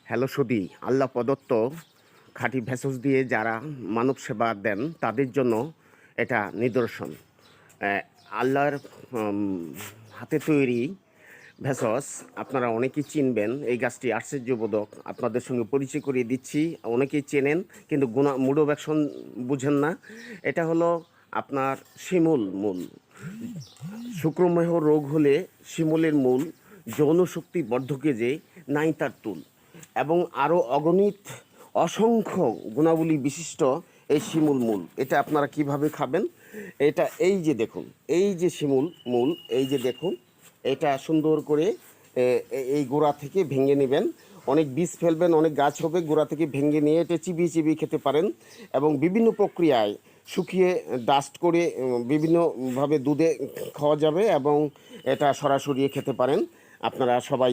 Hello সদী, আল্লাহ প্রদত্ত খাঁটি ভেষজ দিয়ে যারা মানব সেবা দেন তাদের জন্য এটা নিদর্শন। আল্লাহর হাতে তৈরি ভেষজ আপনারা অনেকেই চিনবেন। এই গাছটি আশ্চর্যবোধক, আপনাদের সঙ্গে পরিচয় করিয়ে দিচ্ছি। অনেকেই চেনেন কিন্তু মূঢ় ব্যবসন বুঝেন না। এটা হলো আপনার শিমুল মূল। শুক্রমেহ রোগ হলে শিমুলের মূল যৌনশক্তি বর্ধকে যে নাই তার তুল, এবং আরও অগণিত অসংখ্য গুণাবলী বিশিষ্ট এই শিমুল মূল। এটা আপনারা কিভাবে খাবেন? এটা এই যে দেখুন, এই যে শিমুল মূল, এই যে দেখুন, এটা সুন্দর করে এই গোড়া থেকে ভেঙে নেবেন। অনেক বীজ ফেলবেন, অনেক গাছ হবে। গোড়া থেকে ভেঙে নিয়ে এটা চিবিয়ে চিবিয়ে খেতে পারেন, এবং বিভিন্ন প্রক্রিয়ায় শুকিয়ে ডাস্ট করে বিভিন্নভাবে দুধে খাওয়া যাবে, এবং এটা সরাসরি খেতে পারেন। আপনারা সবাই